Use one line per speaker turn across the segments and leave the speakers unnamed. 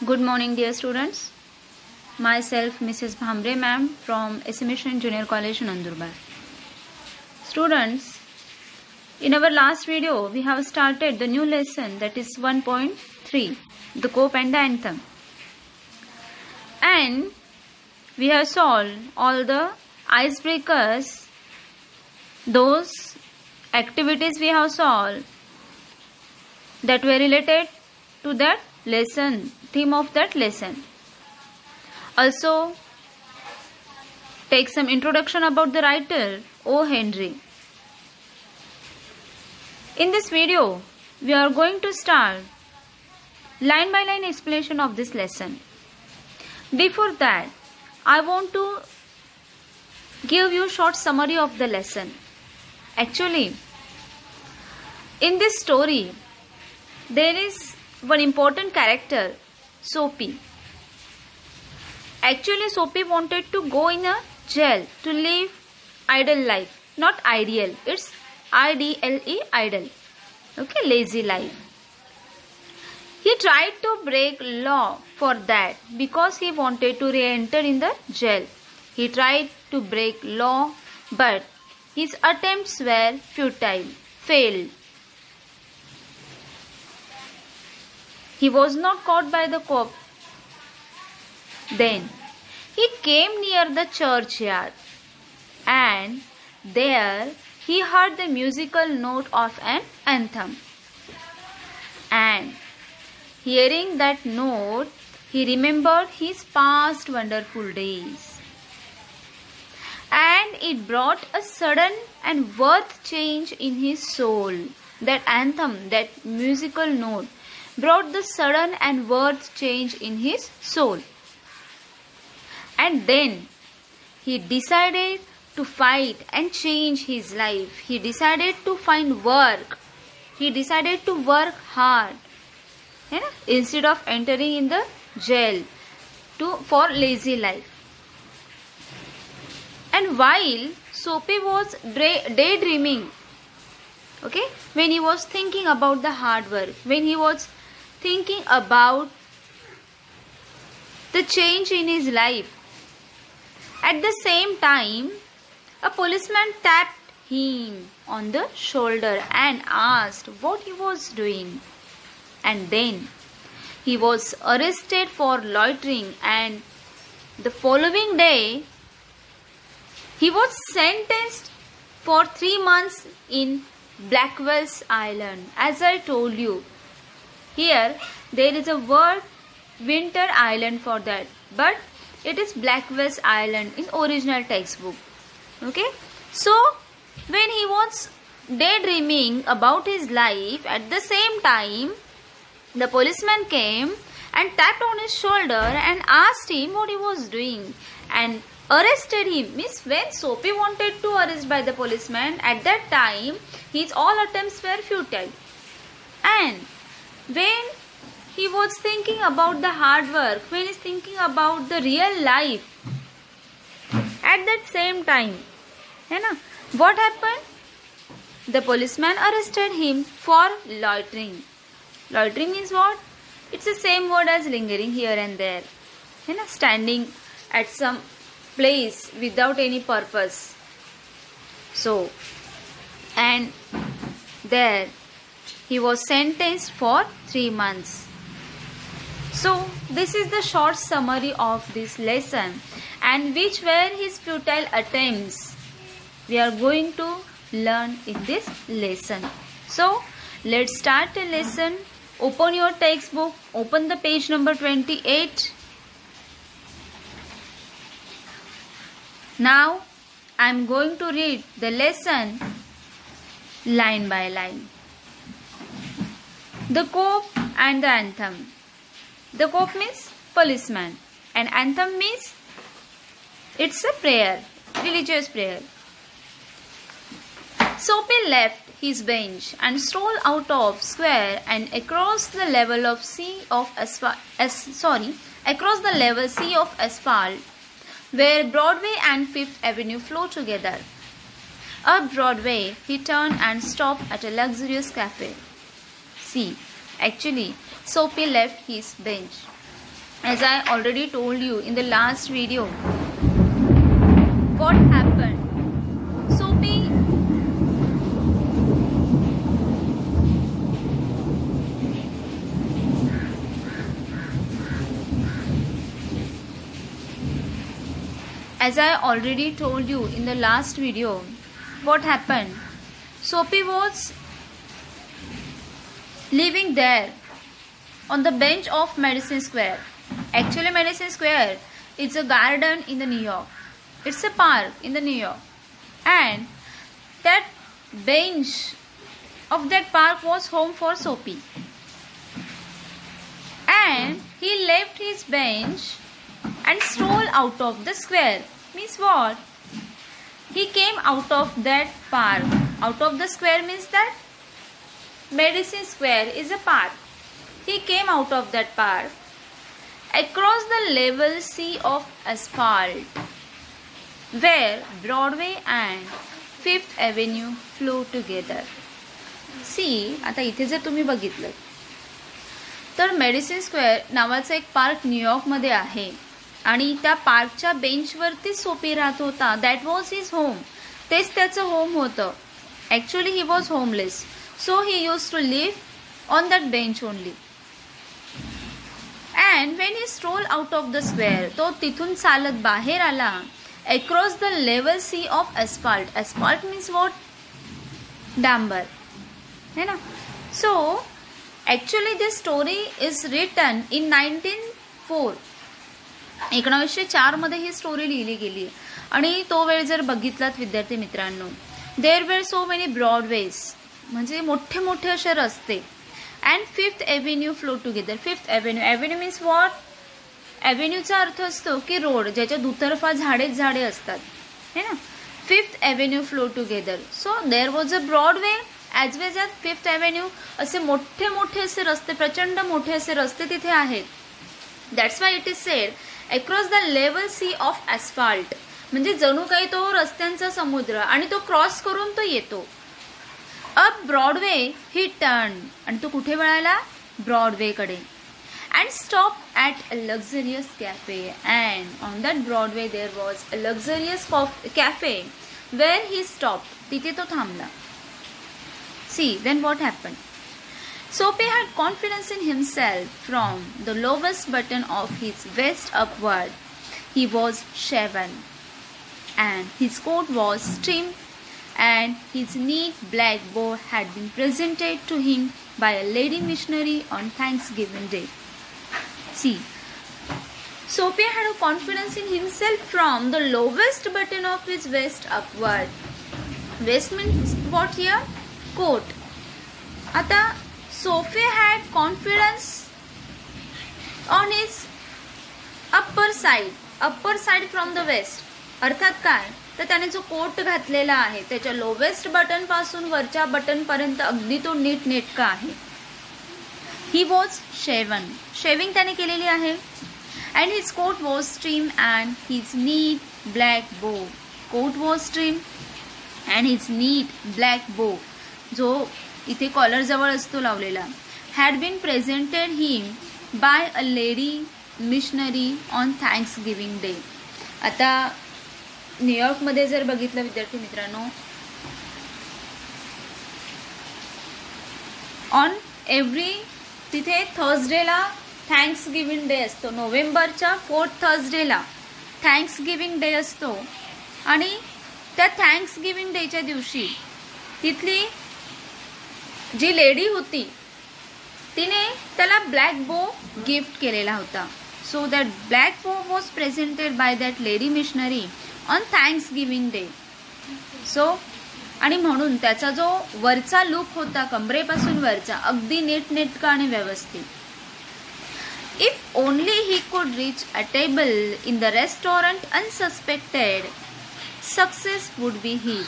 Good morning, dear students. Myself, Mrs. Bhamre ma'am from SM Mission Junior College, Nandurbar. Students, in our last video, we have started the new lesson, that is 1.3, the cope and the anthem. And we have solved all the icebreakers, those activities we have solved that were related to that lesson, theme of that lesson. Also, take some introduction about the writer O. Henry. In this video, we are going to start line by line explanation of this lesson. Before that, I want to give you short summary of the lesson. Actually, in this story, there is one important character, Soapy. Actually, Soapy wanted to go in a jail to live idle life. Not ideal, it's I-D-L-E, idle. Okay, lazy life. He tried to break law for that because he wanted to re-enter in the jail. He tried to break law, but his attempts were futile, failed. He was not caught by the cop. Then he came near the churchyard, and there he heard the musical note of an anthem. And hearing that note, he remembered his past wonderful days. And it brought a sudden and worth change in his soul. That anthem, that musical note, brought the sudden and worth change in his soul. And then he decided to fight and change his life. He decided to find work. He decided to work hard, instead of entering in the jail for lazy life. And while Soapy was daydreaming, when he was thinking about the hard work, when he was thinking about the change in his life, at the same time, a policeman tapped him on the shoulder and asked what he was doing. And then he was arrested for loitering, and the following day he was sentenced for 3 months in Blackwell's Island. As I told you, here there is a word Winter Island for that, but it is Blackwell's Island in original textbook. So when he was daydreaming about his life, at the same time the policeman came and tapped on his shoulder and asked him what he was doing and arrested him. Means when Soapy wanted to arrest by the policeman, at that time his all attempts were futile. And when he was thinking about the hard work, when he is thinking about the real life, at that same time, what happened? The policeman arrested him for loitering. Loitering means what? It's the same word as lingering here and there. Standing at some place without any purpose. So, and there he was sentenced for 3 months. So, this is the short summary of this lesson, and which were his futile attempts we are going to learn in this lesson. So, let's start the lesson. Open your textbook, open the page number 28. Now, I am going to read the lesson line by line. The cope and the anthem. The cope means policeman, and anthem means it's a prayer, religious prayer. Soapy left his bench and strolled out of square and across the level of sea of asphalt, where Broadway and Fifth Avenue flow together. Up Broadway, he turned and stopped at a luxurious cafe. See, actually, Soapy left his bench. As I already told you in the last video, what happened? Soapy As I already told you in the last video, what happened? Soapy was living there on the bench of Madison Square. Actually, Madison Square is a garden in the New York. It's a park in the New York. And that bench of that park was home for Soapy. And he left his bench and strolled out of the square. Means what? He came out of that park. Out of the square means that Madison Square is a park. He came out of that park across the level sea of asphalt where Broadway and Fifth Avenue flow together. See, आता इथे जर तुम्ही बघितलं तर medicine square नावाचा एक park न्यूयॉर्कमध्ये आहे आणि त्या पार्कच्या बेंचवरती सोपी राहत होता. That was his home. तेच त्याचं होम होतं. Actually he was homeless. So he use to live on that bench only. And when he stroll out of the square, तो तिथून चालत बाहेर आला across the level sea of asphalt. Asphalt means what? डांबर है ना. So actually this story is written in 1904. 1904 मध्ये ही story लिहिली गेली. आणि तो वेळ जर बघितलात विद्यार्थी मित्रांनो, there were so many Broadways, म्हणजे मोठे मोठे असे रस्ते. And Fifth avenue flow together. Fifth Avenue, avenue means what? एव्हेन्यूचा अर्थ असतो की रोड ज्याच्या दुतर्फा झाडेच झाडे असतात है ना. Fifth avenue flow together. So there was a Broadway as wide as fifth avenue. असे मोठे मोठे असे रस्ते, प्रचंड मोठे असे रस्ते तिथे आहेत. That's why it is said across the level sea of asphalt. म्हणजे जणू काही तो रस्त्यांचा समुद्र आणि तो क्रॉस करून तो येतो. अप ब्रॉडवे ही टर्न, आणि तो कुठे वळाला? ब्रॉडवेकडे. And stop at a luxurious cafe. And on that Broadway there was a luxurious cafe where he stop. तिथे तो थांबला. See then what happen? Soapy had confidence in himself from the lowest button of his vest upward. He was shaven, and his coat was trimmed, and his neat black bow had been presented to him by a lady missionary on Thanksgiving Day. See, Soapy had a confidence in himself from the lowest button of his vest upward. Vest means what here? Coat. आता Soapy had confidence on his upper side from the west. अर्थात काय? तर त्याने जो coat घातलेला आहे त्याच्या lowest button पासून वरच्या बटन पर्यंत अगदी तो नीट नेटका आहे. He was shaven. शेविंग त्याने केलेली आहे. And his coat was trim and his neat black bow. Coat was trim and his neat black bow, जो इथे कॉलर जवळ असतो लावलेला, had been presented him by a lady missionary on Thanksgiving Day. आता न्यूयॉर्कमध्ये जर बघितलं विद्यार्थी मित्रांनो, ऑन एव्हरी तिथे थर्सडेला थँक्सगिव्हिंग डे असतो. नोव्हेंबरच्या 4th थर्सडेला थँक्सगिव्हिंग डे असतो. आणि त्या थँक्सगिव्हिंग डेच्या दिवशी तिथली जी लेडी होती तिने त्याला ब्लॅक बो गिफ्ट केलेला होता. So that black bow was presented by that lady missionary on Thanksgiving Day. So आणि म्हणून त्याचा जो वरचा लुक होता कमरेपासून वरचा अगदी नीटनेटका आणि व्यवस्थित. If only he could reach a table in the restaurant unsuspected, success would be his.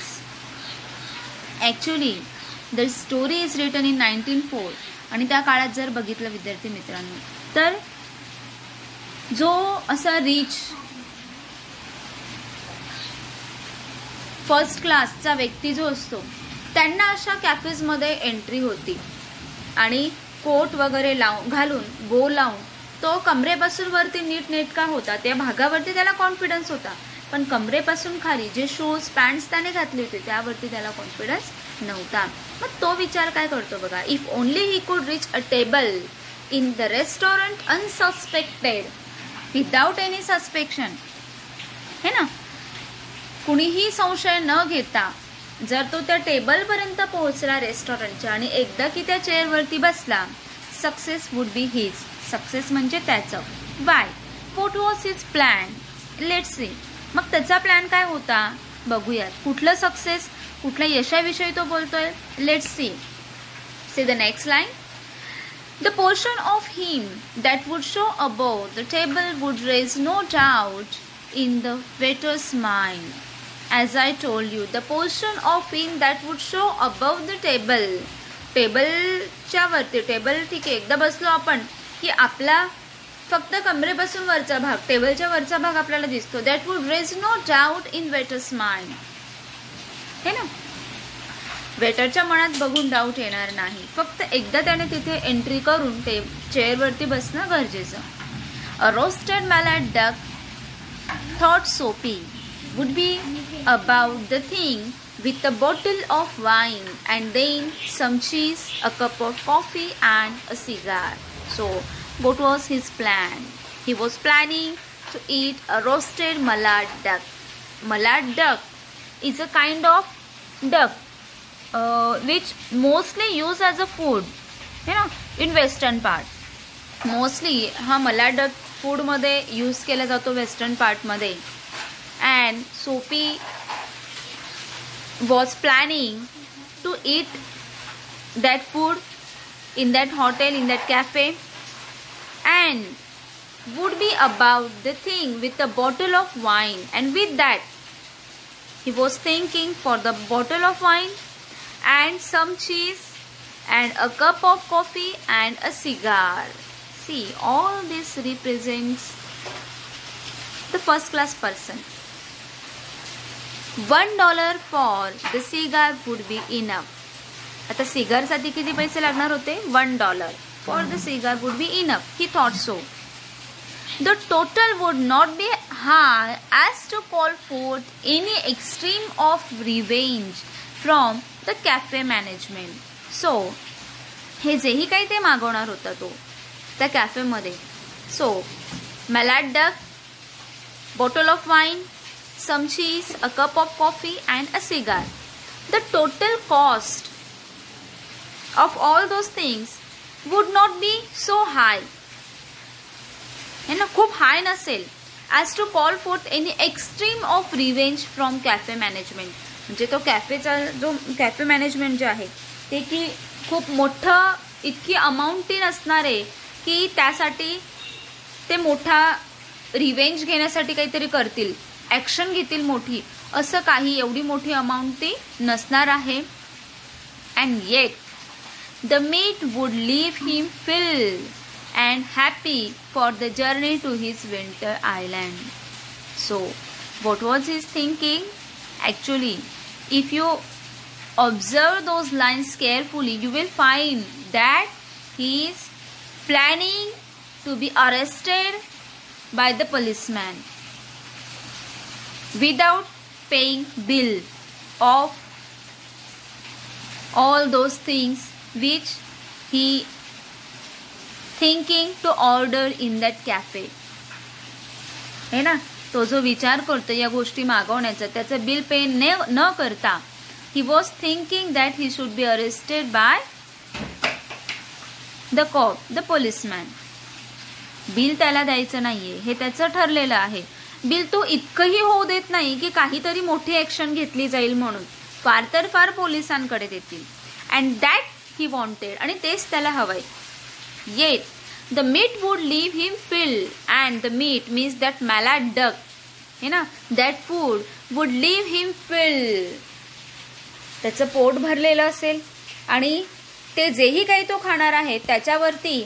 Actually the story is written in 1904. आणि त्या काळात जर बघितलं विद्यार्थी मित्रांनो तर जो असा रिच फर्स्ट क्लासचा व्यक्ती जो असतो त्यांना अशा कॅफेजमध्ये एंट्री होती आणि कोट वगैरे घालून बो लावून तो कमरेपासून वरती नीटनेटका होता, त्या भागावरती त्याला कॉन्फिडन्स होता, पण कमरेपासून खाली जे शूज पॅन्ट्स त्याने घातले होते त्यावरती त्याला कॉन्फिडन्स नव्हता. मग तो विचार काय करतो बघा, if only he could reach a table in the restaurant unsuspected without any suspection, है ना, कुणीही संशय न घेता जर तो त्या टेबलपर्यंत पोहोचला रेस्टॉरंटच्या आणि एकदा की त्या चेअरवरती बसला, success would be his. Success म्हणजे त्याचं. Why? What was his plan? Let's see. मग त्याचा प्लॅन काय होता बघूयात. कुठलं सक्सेस, कुठल्या यशाविषयी तो बोलतोय? Let's see. See the next line. The portion of him that would show above the table would raise no doubt in the waiter's mind. As I told you, the portion of him that would show above the table. टेबलच्या वरती, table ठीक आहे, एकदा बसलो आपण की आपला फक्त कमरेपासून वरचा भाग, टेबलच्या वरचा भाग आपल्याला दिसतो. That would raise no doubt in waiter's mind, है ना. वेटरच्या मनात बघून डाऊट येणार नाही, फक्त एकदा त्याने तिथे एंट्री करून ते चेअरवरती बसणं गरजेचं. अ रोस्टेड मॅलॅट डक थॉट सोपी would be about the thing with a bottle of wine and then some cheese, a cup of coffee and a cigar. So what was his plan? He was planning to eat a roasted mallard duck. Mallard duck is a kind of duck which mostly used as a food, you know, in western part. Mostly हा mallard duck food मध्ये use केला जातो western part मध्ये. And Sophie was planning to eat that food in that hotel, in that cafe, and would be about the thing with a bottle of wine. And with that, he was thinking for the bottle of wine and some cheese and a cup of coffee and a cigar. See, all this represents the first class person. $1 for the cigar would be enough. आता सिगारसाठी किती पैसे लागणार होते? $1 for the cigar would be enough. He thought so. The total would not be high as to call forth any extreme of revenge from the cafe management. So, हे जेही काही ते मागवणार होता तो त्या कॅफेमध्ये. So, mallard duck, bottle of wine, some cheese, a cup of coffee and a cigar. The total cost of all those things would not be so high. है ना, खूप हाय नसेल. As to call forth any extreme of revenge from cafe management. म्हणजे तो कॅफेचा जो cafe management जे आहे ते की खूप मोठं इतकी अमाऊंट ती नसणार आहे की त्यासाठी ते मोठा रिवेंज घेण्यासाठी काहीतरी करतील, ॲक्शन घेतील मोठी, असं काही एवढी मोठी अमाऊंट ती नसणार आहे. And yet the meat would leave him fill and happy for the journey to his winter island. So what was his thinking? Actually if you observe those lines carefully, you will find that he is planning to be arrested by the policeman without paying bill of all those things which he thinking to order in that cafe. है ना, तो जो विचार करतो या गोष्टी मागवण्याचा त्याचं bill pay न करता he was thinking that he should be arrested by the cop, the policeman. Bill त्याला द्यायचं नाहीये हे त्याचं ठरलेलं आहे. बिल तो इतकंही होऊ देत नाही की काहीतरी मोठी ऍक्शन घेतली जाईल म्हणून, फार तर फार पोलिसांकडे देतील. अँड दॅट ही वॉन्टेड, आणि तेच त्याला हवंय. Yet the meat would leave him fill, and the meat means that mallard duck, है ना, that food would leave him fill. त्याचं पोट भरलेलं असेल आणि ते जेही काही तो खाणार आहे त्याच्यावरती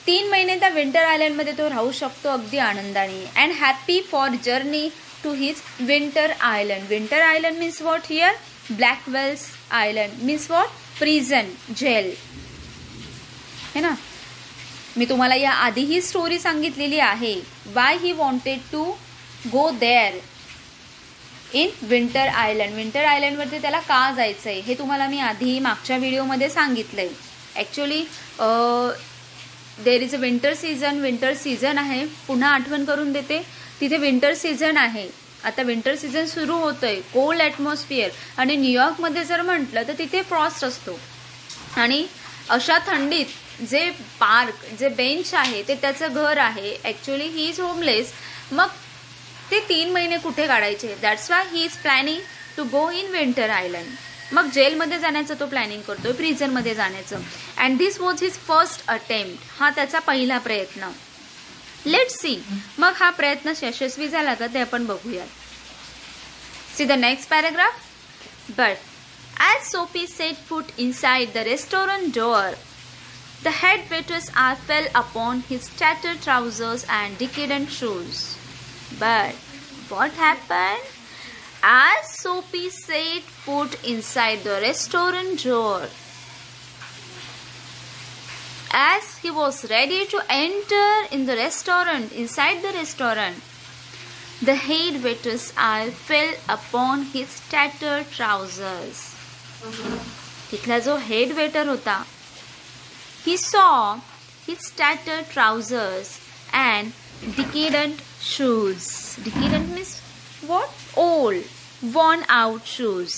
3 महिने त्या विंटर आयलंडमध्ये तो राहू शकतो अगदी आनंदाने. And happy for journey to his winter island. Winter island means what here? Blackwell's island means what? Prison, jail, है ना. मी तुम्हाला या आधी ही स्टोरी सांगितलेली आहे. Why he wanted to go there in winter island. Winter आयलंडवरती त्याला का जायचं आहे हे तुम्हाला मी आधी मागच्या व्हिडिओमध्ये सांगितलं आहे. Actually there is a winter season आहे. पुन्हा आठवण करून देते, तिथे विंटर सीझन आहे. आता विंटर सीझन सुरू होतोय, कोल्ड ॲटमॉस्फिअर, आणि न्यूयॉर्कमध्ये जर म्हटलं तर तिथे फ्रॉस्ट असतो. आणि अशा थंडीत जे पार्क, जे बेंच आहे ते त्याचं घर आहे. Actually he is homeless. मग ते 3 महिने कुठे काढायचे? That's why he is planning to go in winter island. मग जेलमध्ये जाण्याचं तो प्लॅनिंग करतोय, प्रिझनमध्ये जाण्याचं. And this was his first attempt. हा त्याचा पहिला प्रयत्न. लेट्स सी मग हा प्रयत्न यशस्वी झाला का ते आपण बघूयात. See the next paragraph. But as Soapy set foot inside the restaurant door, the head waiter's eye fell upon his tattered trousers and decadent shoes. But what happened? As Soapy set foot inside the restaurant door, as he was ready to enter in the restaurant, inside the restaurant, the head waiter's eye fell upon his tattered trousers. तिथला जो head waiter होता, he saw his tattered trousers and decadent shoes. Decadent means what? Old, worn out shoes.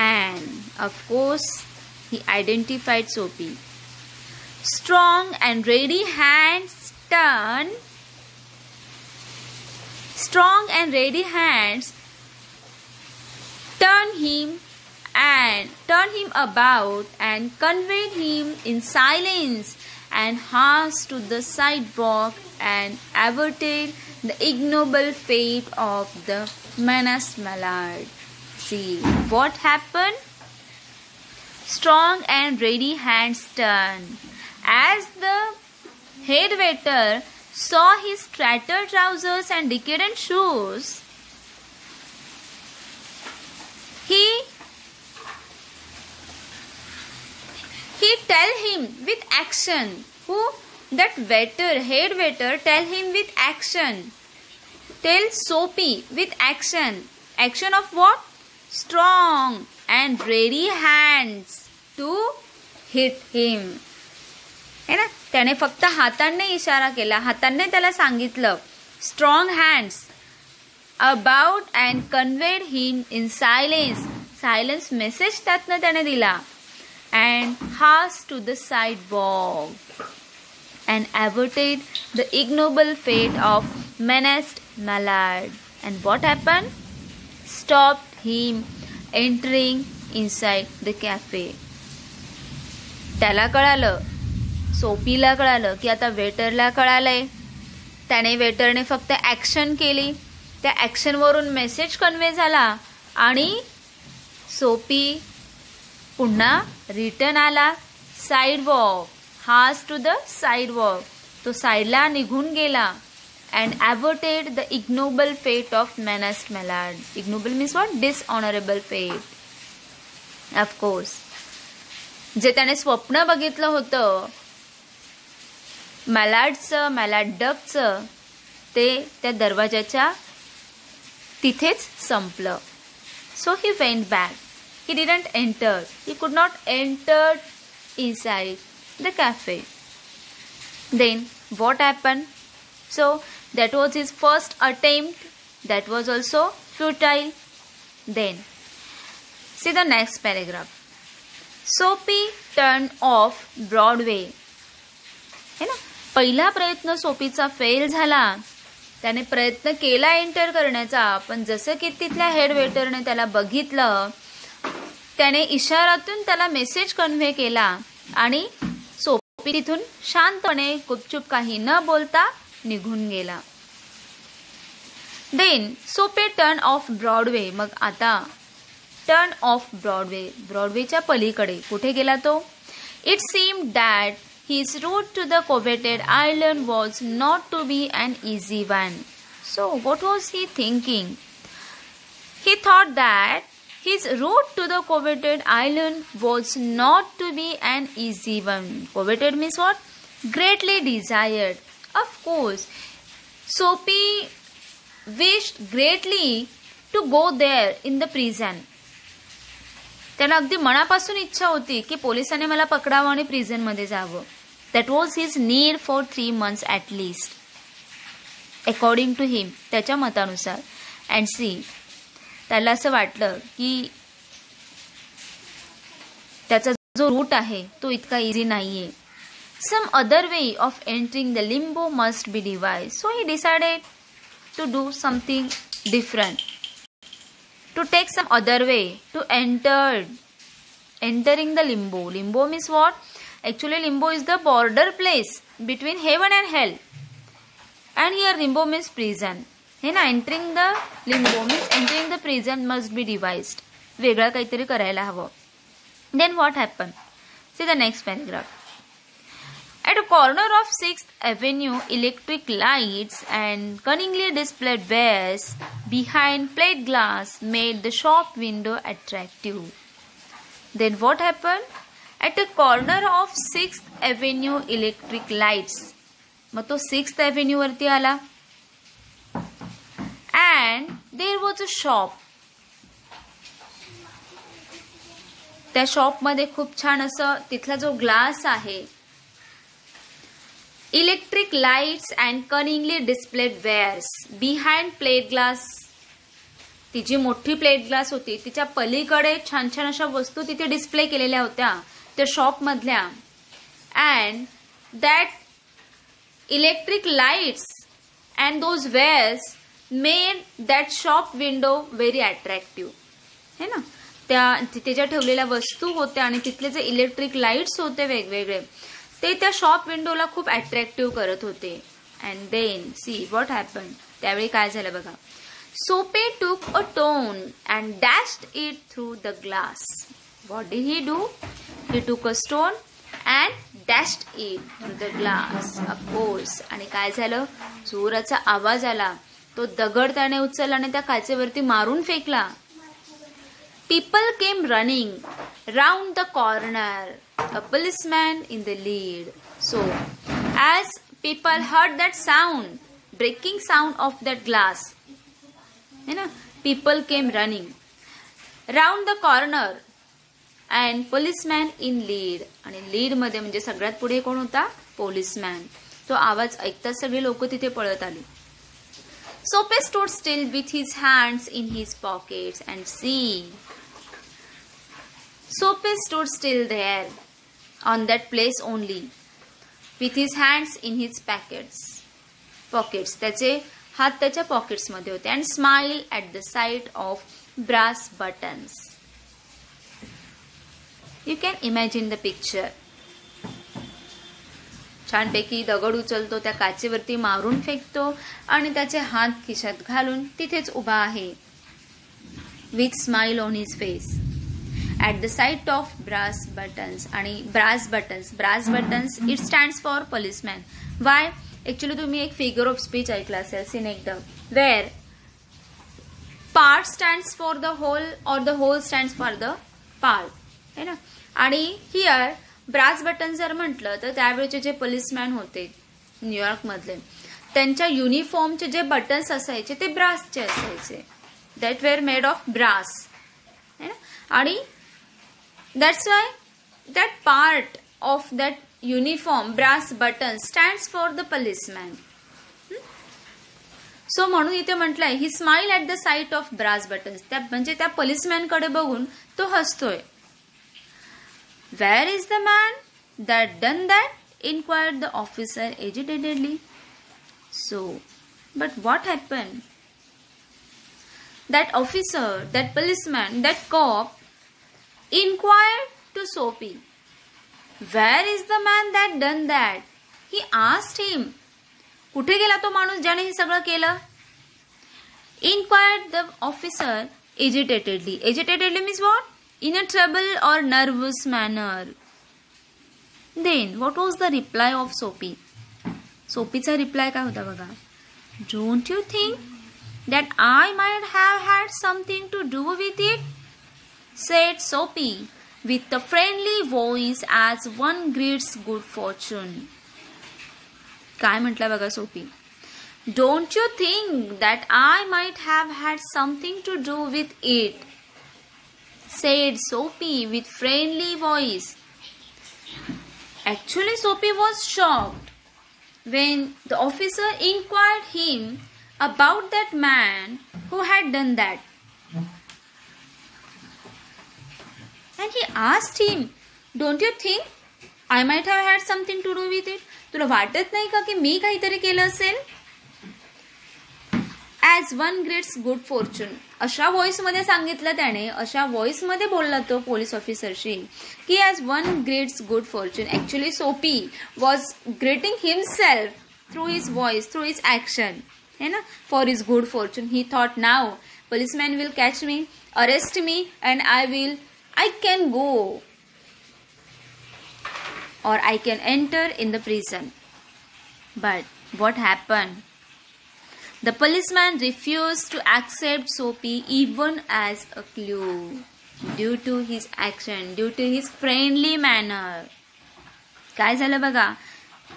And of course he identified Soapy. Strong and ready hands turned him about and conveyed him in silence and harsh to the sidewalk and averted the ignoble fate of the menaced Mallard. See what happened? Strong and ready hands turned. As the head waiter saw his tattered trousers and decadent shoes, he tell him with action. Who? That waiter, head waiter, tell him with action. Tell Soapy with action. Action of what? Strong and ready hands to hit him. है ना? त्याने फक्त हातांनी इशारा केला, हातांनी त्याला सांगितलं. Strong hands about and conveyed him in silence. Silence message त्यातनं त्याने दिला. And harsh to the sidewalk and averted the ignoble fate of menaced Mallard. And what happened? Stopped him entering inside the cafe. त्याला कळालं, सोपीला कळालं की आता वेटरला कळालंय. त्याने वेटरने फक्त ॲक्शन केली, त्या ॲक्शनवरून मेसेज कन्वे झाला आणि सोपी पुन्हा रिटर्न आला. Sidewalk, harsh to the sidewalk, तो साईडला निघून गेला. And averted the ignoble fate of menaced mallard. Ignoble means what? Dishonourable fate. Of course जे त्याने स्वप्न बघितलं होतं मॅलार्डचं, मॅलार्ड डकचं, ते त्या दरवाजाच्या तिथेच संपलं. So he went back. He didn't enter. He could not enter inside the cafe. Then what happened? So that was his first attempt. That was also futile. Then see the next paragraph. Soapy turned off Broadway. है ना? पहिला प्रयत्न सोपीचा fail झाला. त्याने प्रयत्न केला enter करण्याचा, पण जसं की तिथल्या हेड वेटरने त्याला बघितलं, त्याने इशारातून त्याला मेसेज कन्व्हे केला आणि सोपी तिथून शांतपणे गुपचूप काही न बोलता निघून गेला. देन सोपी टर्न ऑफ ब्रॉडवे. मग आता टर्न ऑफ ब्रॉडवे, ब्रॉडवेच्या पलीकडे कुठे गेला तो? It seemed that his route to the coveted island was not to be an easy one. So what was he thinking? He thought that His route to the coveted island was not to be an easy one. Coveted means what? Greatly desired. Of course, Soapy wished greatly to go there in the prison. त्याला अगदी मनापासून इच्छा होती की पोलिसांनी मला पकडावं आणि prison मध्ये जावं. That was his need for 3 months at least. According to him, त्याच्या मतानुसार. And see, त्याला असं वाटलं की त्याचा जो रूट आहे तो इतका इझी नाहीये. Some other way of entering the limbo must be devised. So he decided to do something different. To take some other way to entering the limbo. Limbo means what? Actually, limbo is the border place between heaven and hell. And here limbo means prison. Entering the limbo means entering the prison must be devised. वेगळं काहीतरी करायला हवं. Then what happened? See the next paragraph. At a corner of 6th Avenue, electric lights and cunningly displayed wares behind plate glass made the shop window attractive. Then what happened? At a corner of 6th Avenue, electric lights. मग तो 6th Avenue वरती आला. And there was a shop. त्या shop मध्ये खूप छान असं तिथला जो ग्लास आहे, electric lights and cunningly displayed wears behind plate glass. ती जी मोठी प्लेट ग्लास होती तिच्या पलीकडे छान छान अशा वस्तू तिथे डिस्प्ले केलेल्या होत्या त्या शॉप मधल्या. And that electric lights and those wears made that shop window very attractive. है ना, त्या तिथे ज्या ठेवलेल्या वस्तू होत्या आणि तिथले जे इलेक्ट्रिक लाईट्स होते वेगवेगळे ते त्या शॉप विंडोला खूप अट्रॅक्टिव्ह करत होते. And then see what happen. त्यावेळी काय झालं बघा. Soapy took a stone and dashed it through the glass. What did he do? He took a stone and dashed it through the glass. Of course. आणि काय झालं? जोराचा आवाज आला. तो दगड त्याने उचलला आणि त्या काचेवरती मारून फेकला. People came running round the corner, a policeman in the lead. So, as people heard that sound, breaking sound of that glass, people came running round the corner and policeman in lead. आणि lead मध्ये म्हणजे सगळ्यात पुढे कोण होता? Policeman. तो आवाज ऐकता सगळे लोक तिथे पळत आले. Sope stood still with his hands in his pockets and see. Sope stood still there on that place only with his hands in his pockets. त्याचे हात त्याच्या पॉकेट्स मध्ये होते. and smile at the sight of brass buttons. You can imagine the picture. छानपैकी दगड उचलतो, त्या काचेवरती मारून फेकतो आणि त्याचे हात खिशात घालून तिथेच उभा आहे. with smile on his face at the sight of brass buttons. आणि brass buttons it stands for policeman. why? actually तुम्ही एक figure of speech ऐकला असेल सिनेक्ट, where part stands for the whole or the whole stands for the part. है ना. आणि here brass button जर म्हटलं तर त्यावेळेचे जे पोलिसमॅन होते न्यूयॉर्क मधले त्यांच्या युनिफॉर्मचे जे बटन्स असायचे ते ब्रासचे असायचे. That were made of brass. आणि that's why that part of that uniform brass button stands for the policeman. So म्हणून इथे म्हटलंय he smile at the sight of brass buttons. त्या म्हणजे त्या पोलिसमॅन कडे बघून तो हसतोय. Where is the man that done that? Inquired the officer agitatedly. So, but what happened? That officer, that policeman, that cop inquired to Soapy. Where is the man that done that? He asked him. कुठे गेला तो माणूस ज्याने हे सगळं केलं? Inquired the officer agitatedly. Agitatedly means what? In a trouble or nervous manner. Then what was the reply of Soapy? Soapyचा reply काय होता बघा. Don't you think that I might have had something to do with it? said Soapy with a friendly voice as one greets good fortune. काय म्हटलं बघा सोपी. Don't you think that I might have had something to do with it? said Soapy with friendly voice. Actually, Soapy was shocked when the officer inquired him about that man who had done that. And he asked him, don't you think I might have had something to do with it? तुला वाटत नाही का की मी काहीतरी केलं असेल? As one greets good fortune. अशा voice मध्ये सांगितलं त्याने, अशा व्हॉइस मध्ये बोलला तो पोलीस ऑफिसरशी की as one greets good fortune. Actually, Soapy was greeting himself through his voice, through his action, है ना, for his good fortune. He thought, now policeman will catch me, arrest me, and I can go, or I can enter in the prison. But what happened? The policeman refused to accept Soapy even as a clue due to his action, due to his friendly manner. काय झालं बघा,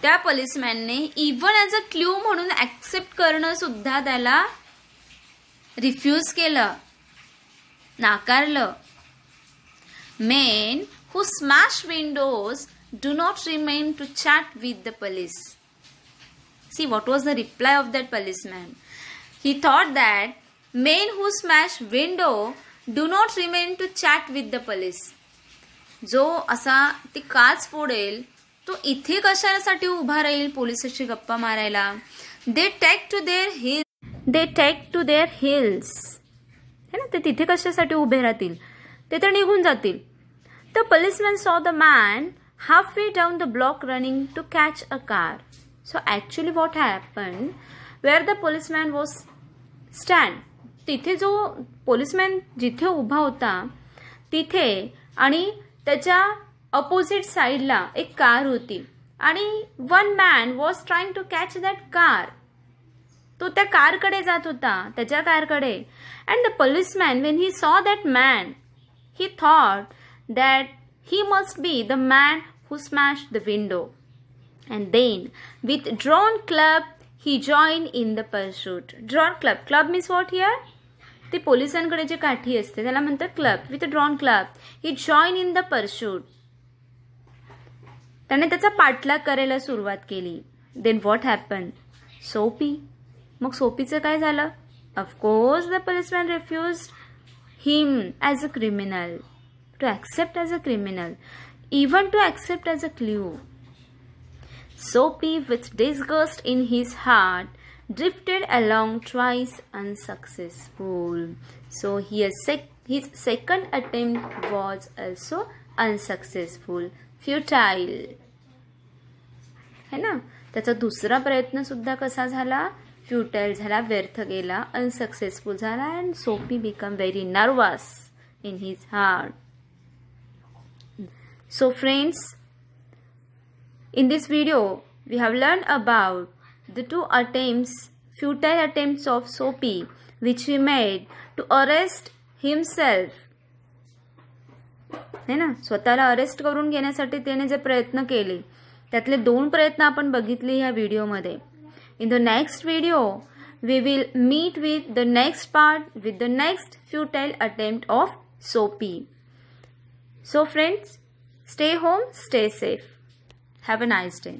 त्या पोलिसमॅनने even as a clue म्हणून accept करणं सुद्धा त्याला refuse केलं, नाकारलं. Men who smash windows do not remain to chat with the police. See, what was the reply of that policeman? He thought that men who smash window do not remain to chat with the police. जो असा ती काच फोडेल तो इथे कशासाठी उभा राहील पोलिसाची गप्पा मारायला? They take to their heels. है ना, ते तिथे कशासाठी उभे राहतील? ते तर निघून जातील. The policeman saw the man halfway down the block running to catch a car. So actually what happened, where the policeman was stand, तिथे जो policeman जिथे उभा होता तिथे आणि त्याच्या opposite साइडला एक कार होती आणि one man was trying to catch that car. तो त्या कारकडे जात होता, त्याच्या कारकडे. And the policeman, when he saw that man, he thought that he must be the man who smashed the window. And then, with drawn club, he joined in the pursuit. Drawn club. Club means what here? ते पोलिसांकडे जे काठी असते त्याला म्हणतात club. With a drawn club, he joined in the pursuit. त्याने त्याचा पाठलाग करायला सुरुवात केली. Then what happened? Soapy. मग सोपीचं काय झालं? Of course, the policeman refused him as a criminal, to accept as a criminal, even to accept as a clue. Soapy, with disgust in his heart, drifted along twice unsuccessful. So his second attempt was also unsuccessful, futile. है ना, त्याचा दुसरा प्रयत्न सुद्धा कसा झाला? फ्युटाईल झाला, व्यर्थ गेला, अनसक्सेसफुल झाला. अँड सोपी become very nervous in his heart. So friends, in this video we have learned about the two attempts, futile attempts of Soapy which he made to arrest himself. है ना, स्वतःला अरेस्ट करून घेण्यासाठी त्याने जे प्रयत्न केले त्यातले दोन प्रयत्न आपण बघितले ह्या व्हिडिओमध्ये. In the next video we will meet with the next part, with the next futile attempt of Soapy. So friends, stay home, stay safe. Have a nice day.